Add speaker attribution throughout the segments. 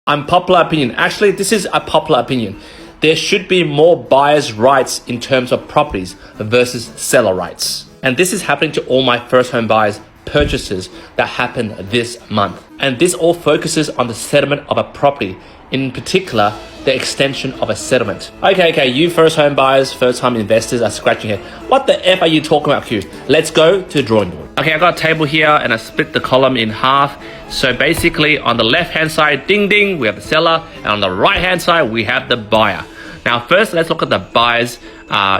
Speaker 1: Unpopular opinion. Actually, this is a popular opinion. There should be more buyer's rights in terms of properties versus seller rights. And this is happening to all my first home buyers purchases that happened this month. And this all focuses on the settlement of a property, in particular, the extension of a settlement. Okay, you first home buyers, first time investors are scratching your head. What the F are you talking about, Q? Let's go to the drawing board. Okay, I got a table here and I split the column in half. So basically on the left hand side, ding ding, we have the seller, and on the right hand side, we have the buyer. Now first, let's look at the buyers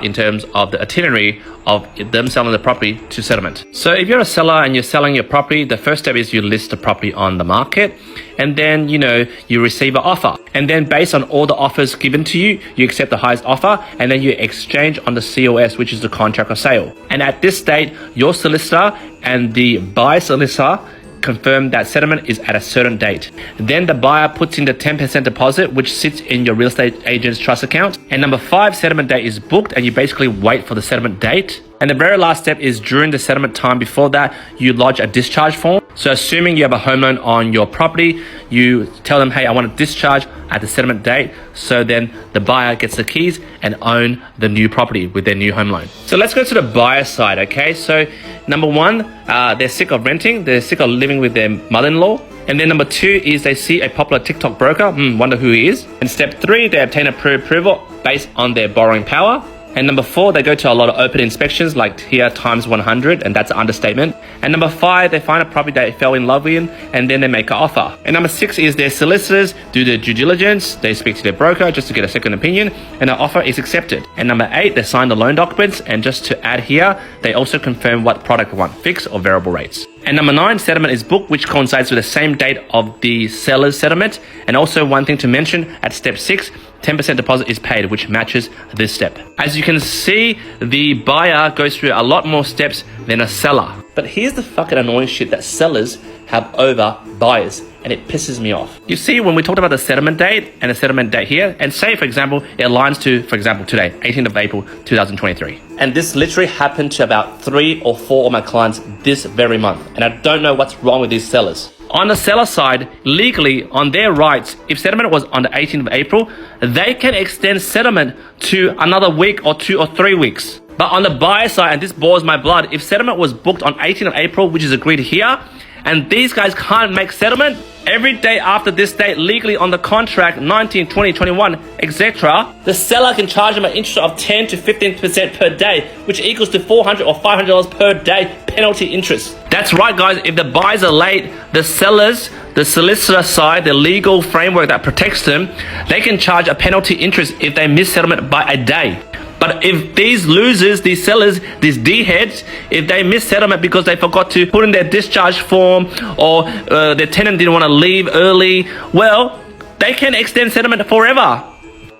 Speaker 1: in terms of the itinerary of them selling the property to settlement. So if you're a seller and you're selling your property, the first step is you list the property on the market, and then you receive an offer, and then based on all the offers given to you, you accept the highest offer, and then you exchange on the COS, which is the contract of sale. And at this state, your solicitor and the buyer solicitor confirm that settlement is at a certain date. Then the buyer puts in the 10% deposit, which sits in your real estate agent's trust account. And number 5, settlement date is booked, and you basically wait for the settlement date. And the very last step is during the settlement time before that, you lodge a discharge form. So assuming you have a home loan on your property, you tell them, hey, I want to discharge at the settlement date. So then the buyer gets the keys and own the new property with their new home loan. So let's go to the buyer side, okay? So number 1, they're sick of renting. They're sick of living with their mother-in-law. And then number 2 is they see a popular TikTok broker, wonder who he is. And step 3, they obtain a pre-approval based on their borrowing power. And number 4, they go to a lot of open inspections, like here times 100, and that's an understatement. And number 5, they find a property they fell in love with, and then they make an offer. And number 6 is their solicitors do their due diligence. They speak to their broker just to get a second opinion, and an offer is accepted. And number 8, they sign the loan documents, and just to add here, they also confirm what product they want, fixed or variable rates. And number 9, settlement is booked, which coincides with the same date of the seller's settlement. And also one thing to mention, at step 6, 10% deposit is paid, which matches this step. As you can see, the buyer goes through a lot more steps than a seller. But here's the fucking annoying shit that sellers have over buyers, and it pisses me off. You see, when we talked about the settlement date and the settlement date here, and say, for example, it aligns to, for example, today, 18th of April, 2023. And this literally happened to about 3 or 4 of my clients this very month. And I don't know what's wrong with these sellers. On the seller side, legally, on their rights, if settlement was on the 18th of April, they can extend settlement to another week or 2 or 3 weeks. But on the buyer side, and this bores my blood, if settlement was booked on 18th of April, which is agreed here, and these guys can't make settlement, every day after this date, legally on the contract, 19, 20, 21, etc., the seller can charge them an interest of 10 to 15% per day, which equals to $400 or $500 per day penalty interest. That's right, guys. If the buyers are late, the sellers, the solicitor side, the legal framework that protects them, they can charge a penalty interest if they miss settlement by a day. But if these losers, these sellers, these D-heads, if they miss settlement because they forgot to put in their discharge form, or their tenant didn't want to leave early, well, they can extend settlement forever.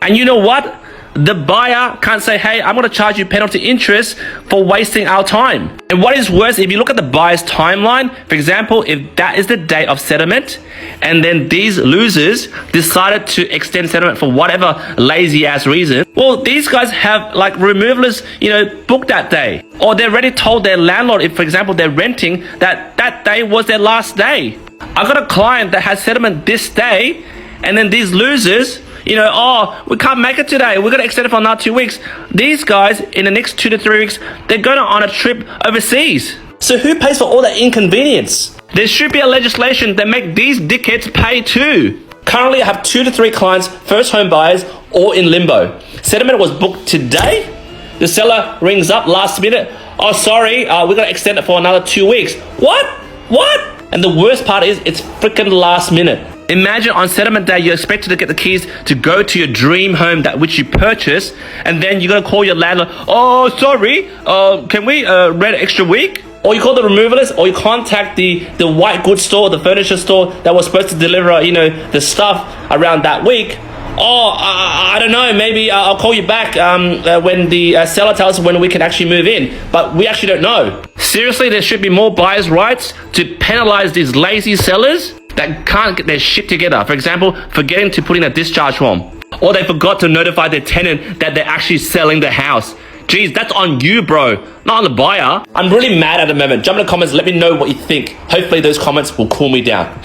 Speaker 1: And you know what? The buyer can't say, hey, I'm going to charge you penalty interest for wasting our time. And what is worse, if you look at the buyer's timeline, for example, if that is the date of settlement, and then these losers decided to extend settlement for whatever lazy ass reason, well, these guys have like removalists, booked that day. Or they're already told their landlord, if for example, they're renting, that that day was their last day. I got a client that has settlement this day, and then these losers, oh, we can't make it today, we're going to extend it for another 2 weeks. These guys, in the next 2 to 3 weeks, they're going on a trip overseas. So who pays for all that inconvenience? There should be a legislation that make these dickheads pay too. Currently, I have 2 to 3 clients, first home buyers, all in limbo. Settlement was booked today. The seller rings up last minute. Oh, sorry, we're going to extend it for another 2 weeks. What? And the worst part is, it's freaking last minute. Imagine on settlement day, you're expected to get the keys to go to your dream home that which you purchased, and then you're going to call your landlord, oh, sorry, can we rent an extra week? Or you call the removalist, or you contact the white goods store, the furniture store that was supposed to deliver, the stuff around that week. Oh, I don't know, maybe I'll call you back when the seller tells us when we can actually move in. But we actually don't know. Seriously, there should be more buyers' rights to penalize these lazy sellers that can't get their shit together. For example, forgetting to put in a discharge form. Or they forgot to notify their tenant that they're actually selling the house. Geez, that's on you, bro, not on the buyer. I'm really mad at the moment. Jump in the comments, let me know what you think. Hopefully those comments will cool me down.